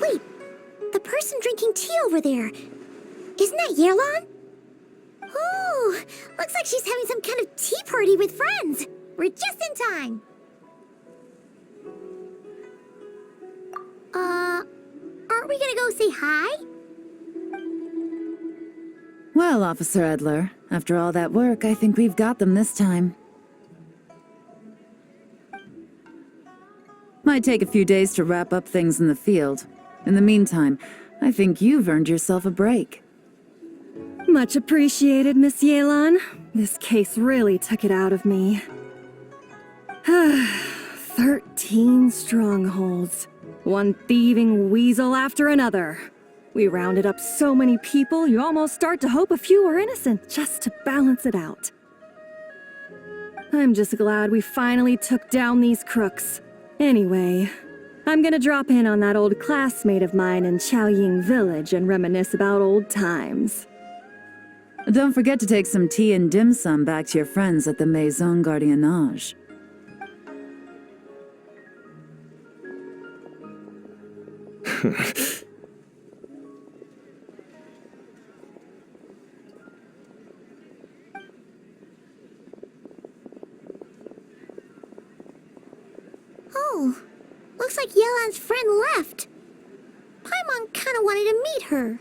Wait, the person drinking tea over there. Isn't that Yelan? Ooh, looks like she's having some kind of tea party with friends. We're just in time. Aren't we gonna go say hi? Well, Officer Edler, after all that work, I think we've got them this time. Might take a few days to wrap up things in the field. In the meantime, I think you've earned yourself a break. Much appreciated, Miss Yelan. This case really took it out of me. 13 strongholds. One thieving weasel after another. We rounded up so many people, you almost start to hope a few were innocent, just to balance it out. I'm just glad we finally took down these crooks. Anyway, I'm gonna drop in on that old classmate of mine in Chaoying Village and reminisce about old times. Don't forget to take some tea and dim sum back to your friends at the Maison Gardiennage. Oh, looks like Yelan's friend left. Paimon kinda wanted to meet her.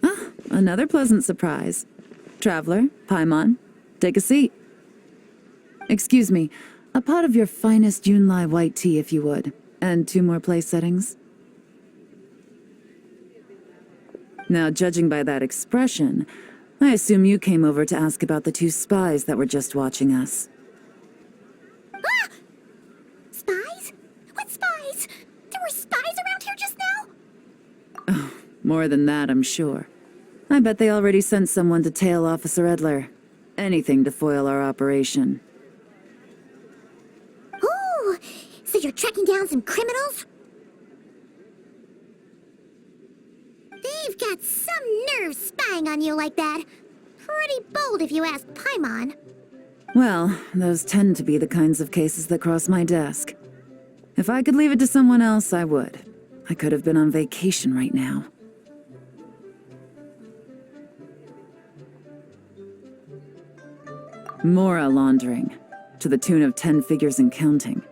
Ah, another pleasant surprise. Traveler, Paimon, take a seat. Excuse me, a pot of your finest Yunlai white tea if you would, and 2 more place settings. Now, judging by that expression, I assume you came over to ask about the 2 spies that were just watching us. Ah! Spies? What spies? There were spies around here just now? Oh, more than that, I'm sure. I bet they already sent someone to tail Officer Edler. Anything to foil our operation. Ooh, so you're tracking down some criminals? They've got some nerve spying on you like that. Pretty bold if you ask Paimon. Well, those tend to be the kinds of cases that cross my desk. If I could leave it to someone else, I would. I could have been on vacation right now. Mora laundering, to the tune of 10 figures and counting.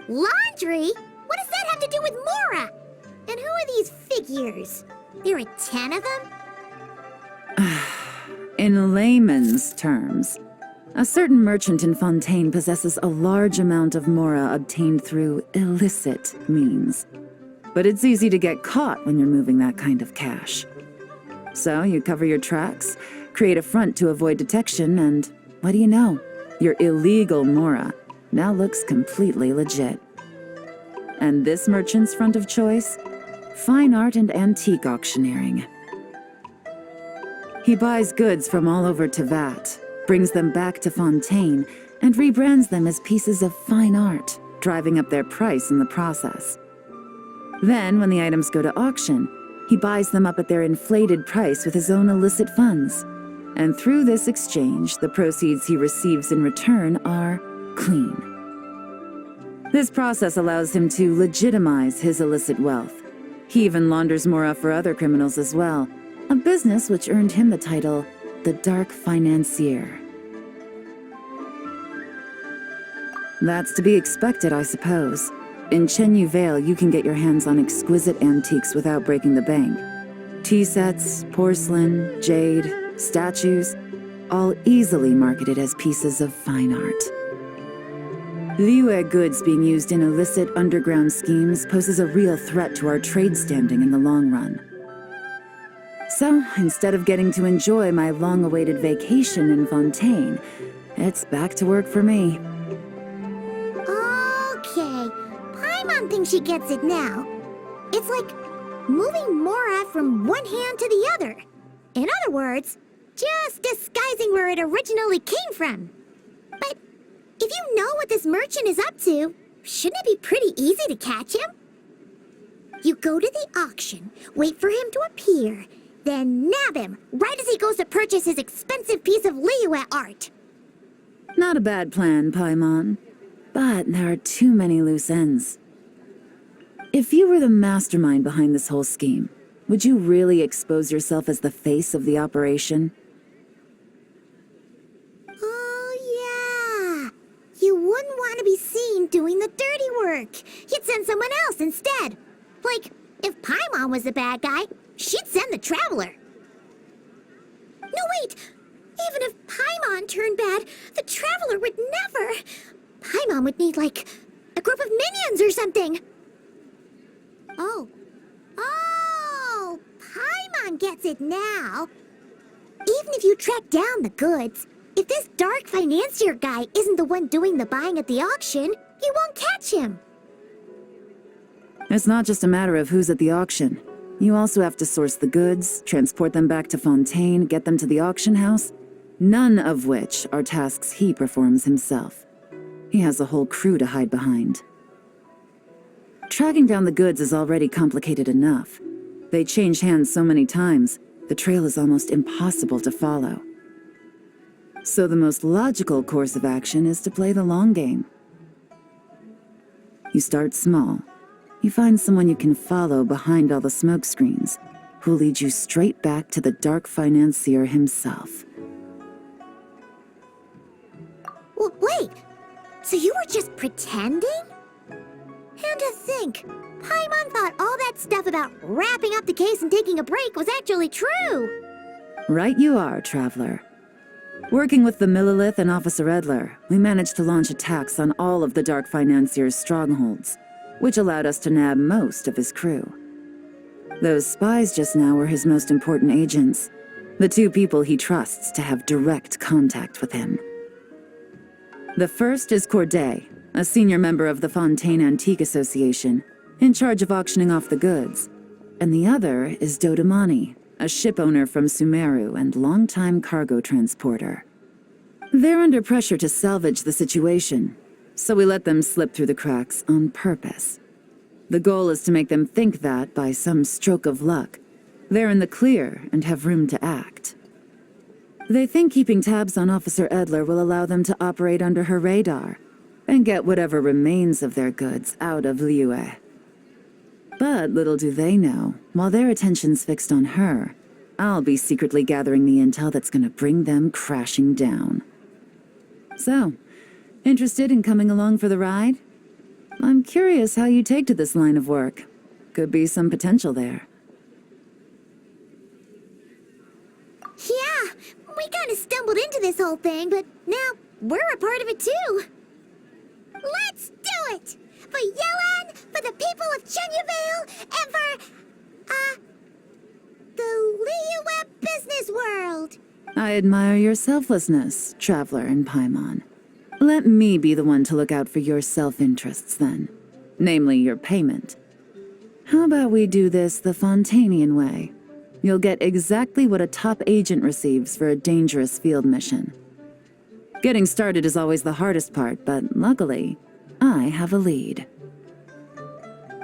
Laundry? What does that have to do with Mora? And who are these figures? There are 10 of them? In layman's terms, a certain merchant in Fontaine possesses a large amount of Mora obtained through illicit means. But it's easy to get caught when you're moving that kind of cash. So you cover your tracks, create a front to avoid detection, and what do you know? Your illegal Mora now looks completely legit. And this merchant's front of choice? Fine art and antique auctioneering. He buys goods from all over Tevat, brings them back to Fontaine, and rebrands them as pieces of fine art, driving up their price in the process. Then, when the items go to auction, he buys them up at their inflated price with his own illicit funds. And through this exchange, the proceeds he receives in return are clean. This process allows him to legitimize his illicit wealth. He even launders Mora for other criminals as well, a business which earned him the title, the Dark Financier. That's to be expected, I suppose. In Chenyu Vale, you can get your hands on exquisite antiques without breaking the bank. Tea sets, porcelain, jade, statues, all easily marketed as pieces of fine art. Liyue goods being used in illicit underground schemes poses a real threat to our trade standing in the long run. So, instead of getting to enjoy my long-awaited vacation in Fontaine, it's back to work for me. Okay, Paimon thinks she gets it now. It's like moving Mora from one hand to the other. In other words, just disguising where it originally came from. But if you know what this merchant is up to, shouldn't it be pretty easy to catch him? You go to the auction, wait for him to appear, then nab him right as he goes to purchase his expensive piece of Liyue art. Not a bad plan, Paimon. But there are too many loose ends. If you were the mastermind behind this whole scheme, would you really expose yourself as the face of the operation? Oh, yeah. You wouldn't want to be seen doing the dirty work. You'd send someone else instead. Like, if Paimon was the bad guy, she'd send the Traveler. No, wait! Even if Paimon turned bad, the Traveler would never... Paimon would need, like, a group of minions or something. Oh, Paimon gets it now. Even if you track down the goods, if this dark financier guy isn't the one doing the buying at the auction, you won't catch him. It's not just a matter of who's at the auction. You also have to source the goods, transport them back to Fontaine, get them to the auction house, none of which are tasks he performs himself. He has a whole crew to hide behind. Tracking down the goods is already complicated enough. They change hands so many times, the trail is almost impossible to follow. So the most logical course of action is to play the long game. You start small. You find someone you can follow behind all the smoke screens, who'll lead you straight back to the dark financier himself. Well, wait! So you were just pretending? And to think, Paimon thought all that stuff about wrapping up the case and taking a break was actually true! Right you are, Traveler. Working with the Millilith and Officer Edler, we managed to launch attacks on all of the Dark Financier's strongholds, which allowed us to nab most of his crew. Those spies just now were his most important agents, the two people he trusts to have direct contact with him. The first is Corday, a senior member of the Fontaine Antique Association, in charge of auctioning off the goods. And the other is Dodamani, a ship owner from Sumeru and longtime cargo transporter. They're under pressure to salvage the situation, so we let them slip through the cracks on purpose. The goal is to make them think that, by some stroke of luck, they're in the clear and have room to act. They think keeping tabs on Officer Edler will allow them to operate under her radar and get whatever remains of their goods out of Liyue. But little do they know, while their attention's fixed on her, I'll be secretly gathering the intel that's gonna bring them crashing down. So, interested in coming along for the ride? I'm curious how you take to this line of work. Could be some potential there. Yeah, we kinda stumbled into this whole thing, but now we're a part of it too. Let's do it! For Yelan, for the people of Chenyavale, and for, the Liyue business world! I admire your selflessness, Traveler and Paimon. Let me be the one to look out for your self-interests then. Namely, your payment. How about we do this the Fontainian way? You'll get exactly what a top agent receives for a dangerous field mission. Getting started is always the hardest part, but luckily, I have a lead.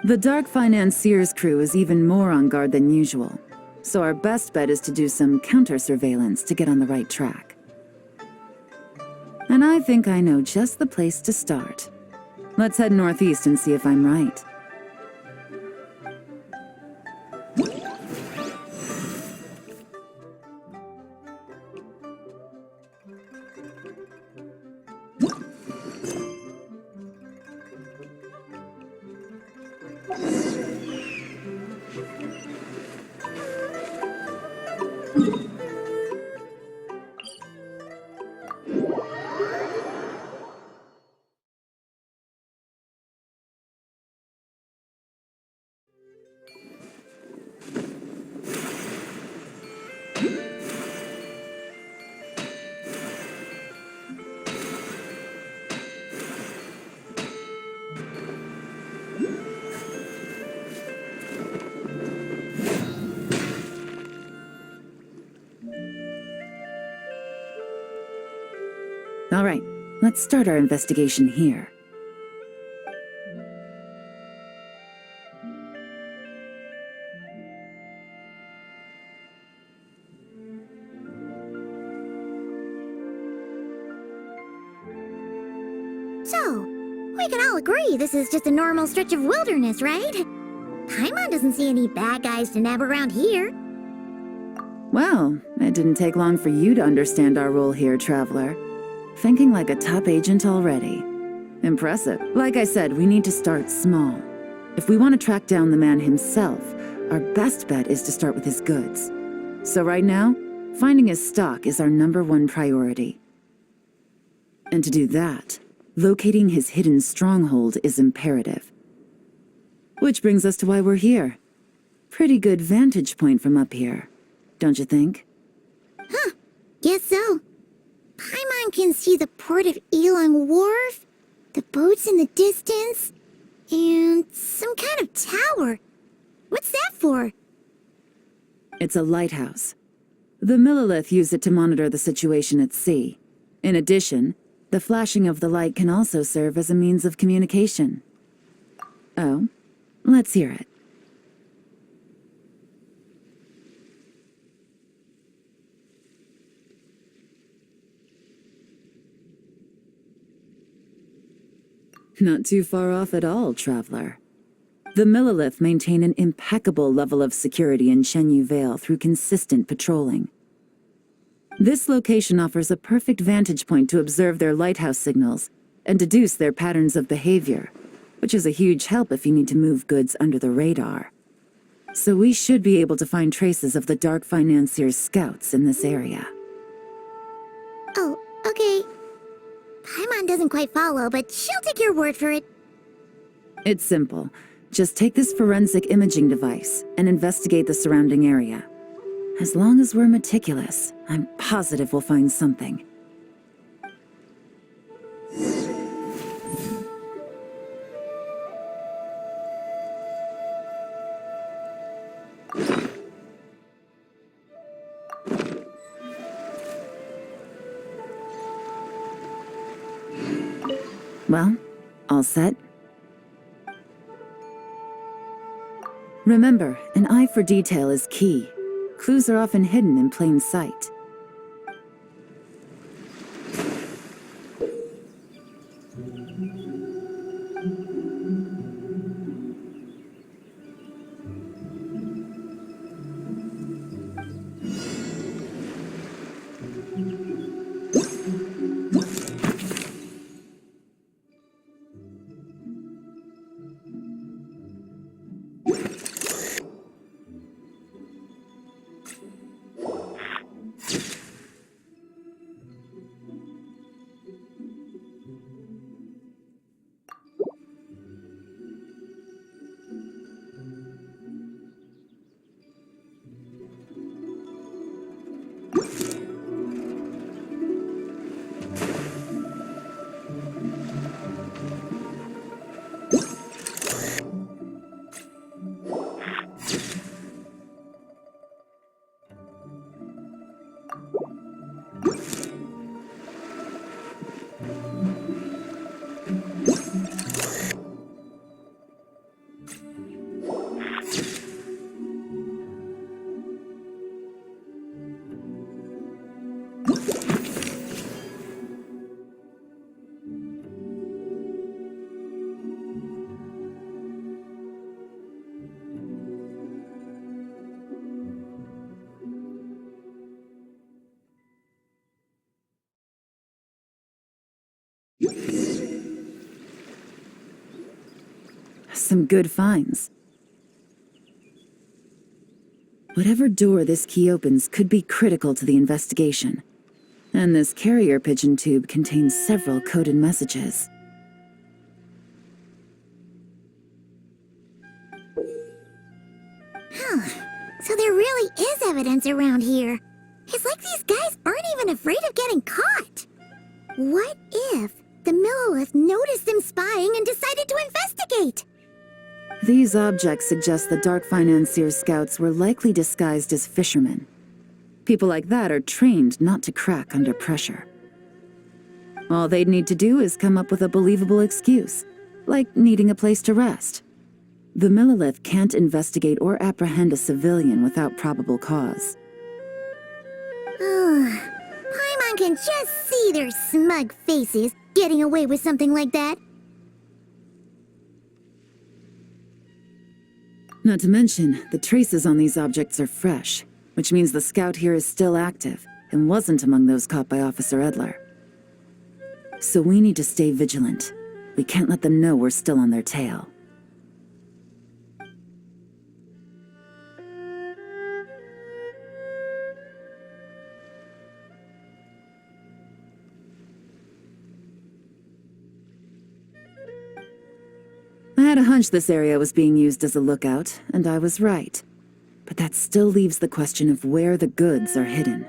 The Dark Financier's crew is even more on guard than usual, so our best bet is to do some counter-surveillance to get on the right track. And I think I know just the place to start. Let's head northeast and see if I'm right. All right, let's start our investigation here. So, we can all agree this is just a normal stretch of wilderness, right? Paimon doesn't see any bad guys to nab around here. Well, it didn't take long for you to understand our role here, Traveler. Thinking like a top agent already. Impressive. Like I said, we need to start small. If we want to track down the man himself, our best bet is to start with his goods. So right now, finding his stock is our #1 priority. And to do that, locating his hidden stronghold is imperative. Which brings us to why we're here. Pretty good vantage point from up here, don't you think? Huh, guess so. Paimon can see the port of Elong Wharf, the boats in the distance, and some kind of tower. What's that for? It's a lighthouse. The Millilith use it to monitor the situation at sea. In addition, the flashing of the light can also serve as a means of communication. Oh, let's hear it. Not too far off at all, Traveler. The Millilith maintain an impeccable level of security in Shenyu Vale through consistent patrolling. This location offers a perfect vantage point to observe their lighthouse signals and deduce their patterns of behavior, which is a huge help if you need to move goods under the radar. So we should be able to find traces of the Dark Financier's scouts in this area. Oh, okay. Paimon doesn't quite follow, but she'll take your word for it. It's simple. Just take this forensic imaging device and investigate the surrounding area. As long as we're meticulous, I'm positive we'll find something. Well, all set? Remember, an eye for detail is key. Clues are often hidden in plain sight. Some good finds. Whatever door this key opens could be critical to the investigation. And this carrier pigeon tube contains several coded messages. So there really is evidence around here. It's like these guys aren't even afraid of getting caught. What if the Millilith noticed them spying and decided to investigate? These objects suggest the Dark Financier's scouts were likely disguised as fishermen. People like that are trained not to crack under pressure. All they'd need to do is come up with a believable excuse, like needing a place to rest. The Millilith can't investigate or apprehend a civilian without probable cause. Paimon can just see their smug faces getting away with something like that. Not to mention, the traces on these objects are fresh, which means the scout here is still active and wasn't among those caught by Officer Edler. So we need to stay vigilant. We can't let them know we're still on their tail. I had a hunch this area was being used as a lookout, and I was right. But that still leaves the question of where the goods are hidden.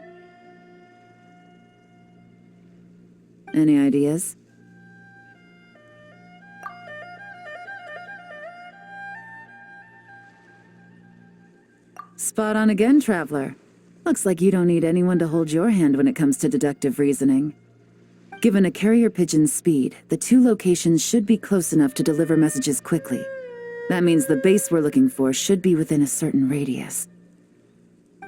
Any ideas? Spot on again, Traveler. Looks like you don't need anyone to hold your hand when it comes to deductive reasoning. Given a carrier pigeon's speed, the two locations should be close enough to deliver messages quickly. That means the base we're looking for should be within a certain radius.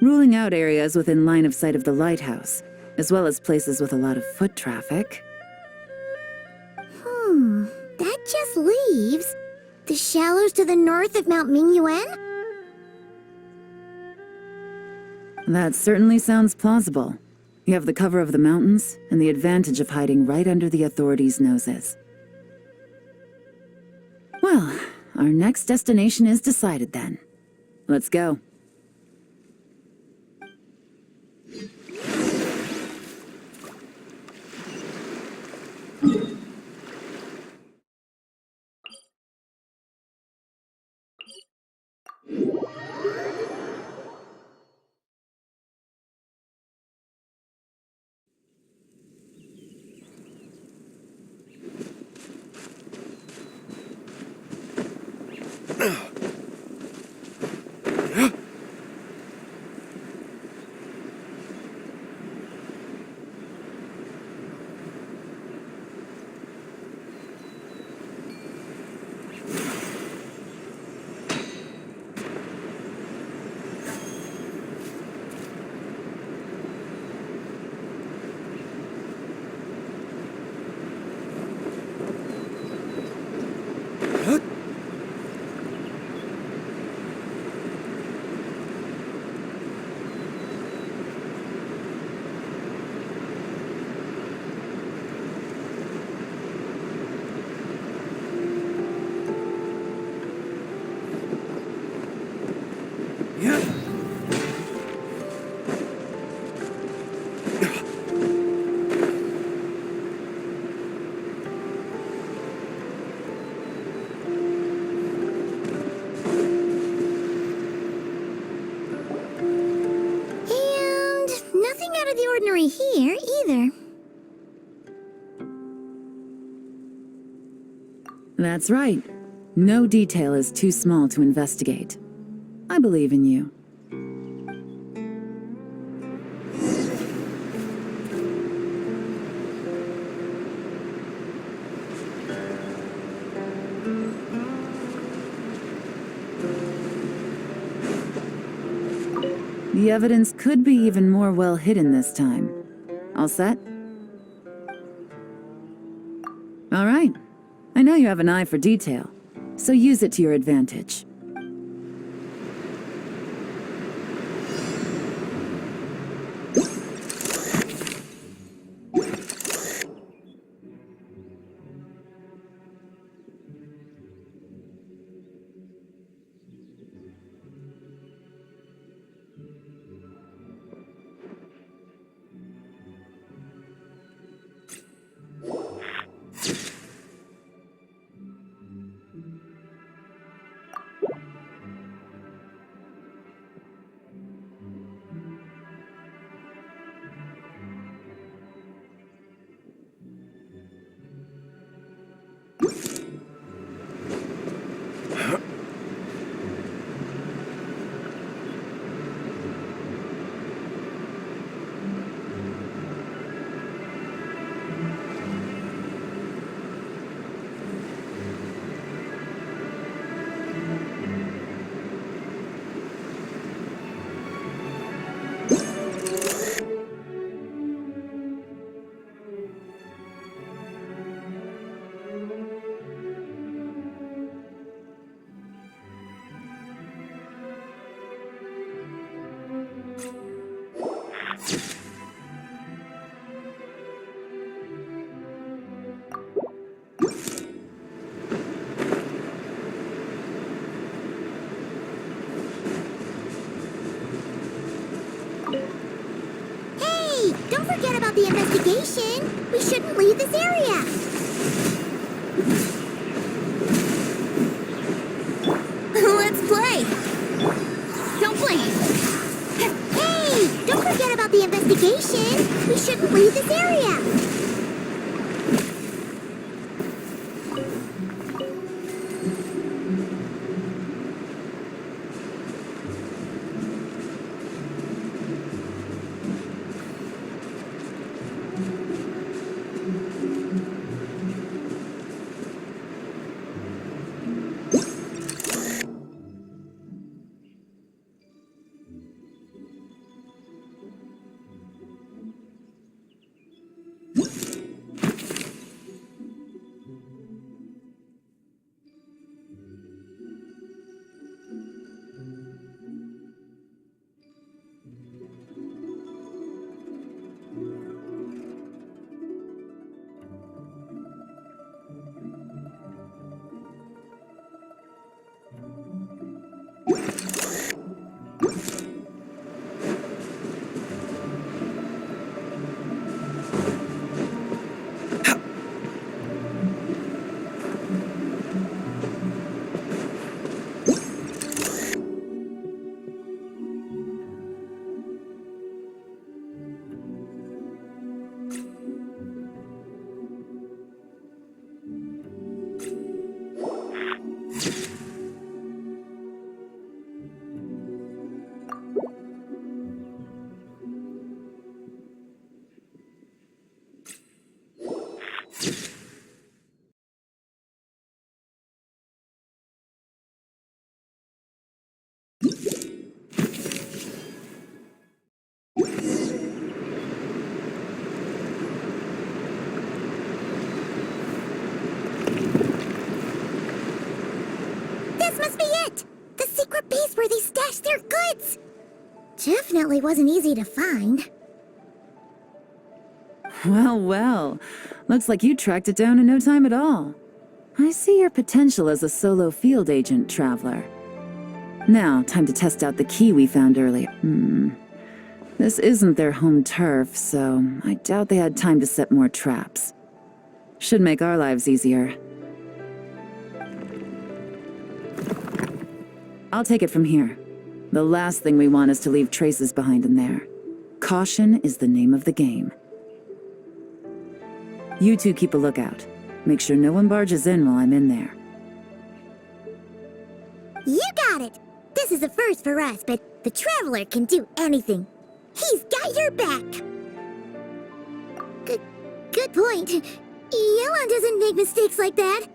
Ruling out areas within line of sight of the lighthouse, as well as places with a lot of foot traffic. That just leaves the shallows to the north of Mount Mingyuan? That certainly sounds plausible. You have the cover of the mountains, and the advantage of hiding right under the authorities' noses. Well, our next destination is decided then. Let's go. Here either. That's right. No detail is too small to investigate. I believe in you. The evidence could be even more well hidden this time. All set? All right. I know you have an eye for detail, so use it to your advantage. Hey, don't forget about the investigation. We shouldn't leave this area. Let's play! Don't blink! Hey, don't forget about the investigation. We shouldn't leave this area. This must be it! The secret base where they stashed their goods! Definitely wasn't easy to find. Well, well. Looks like you tracked it down in no time at all. I see your potential as a solo field agent, Traveler. Now, time to test out the key we found earlier. This isn't their home turf, so I doubt they had time to set more traps. Should make our lives easier. I'll take it from here. The last thing we want is to leave traces behind in there. Caution is the name of the game. You two keep a lookout. Make sure no one barges in while I'm in there. You got it! This is a first for us, but the Traveler can do anything. He's got your back! Good point. Yelon doesn't make mistakes like that.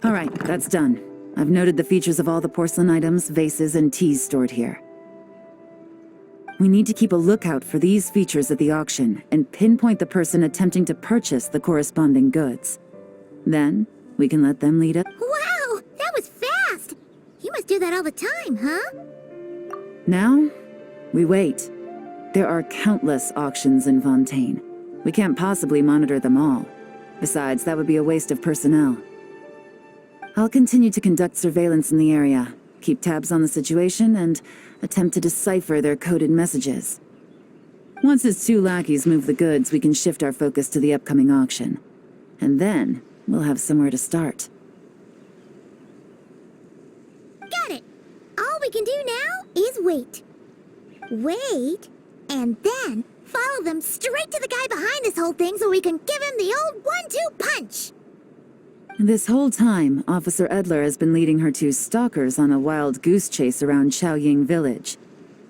All right, that's done. I've noted the features of all the porcelain items, vases, and teas stored here. We need to keep a lookout for these features at the auction and pinpoint the person attempting to purchase the corresponding goods. Then, we can let them lead us. Wow, that was fast! You must do that all the time, huh? Now, we wait. There are countless auctions in Fontaine. We can't possibly monitor them all. Besides, that would be a waste of personnel. I'll continue to conduct surveillance in the area, keep tabs on the situation, and attempt to decipher their coded messages. Once his two lackeys move the goods, we can shift our focus to the upcoming auction. And then, we'll have somewhere to start. Got it! All we can do now is wait. Wait, and then follow them straight to the guy behind this whole thing so we can give him the old 1-2 punch! This whole time, Officer Edler has been leading her two stalkers on a wild goose chase around Xiaoying village.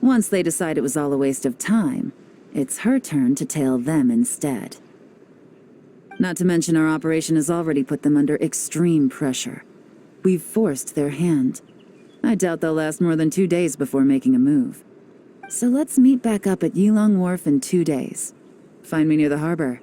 Once they decide it was all a waste of time, it's her turn to tail them instead. Not to mention our operation has already put them under extreme pressure. We've forced their hand. I doubt they'll last more than 2 days before making a move. So let's meet back up at Yilong Wharf in 2 days. Find me near the harbor.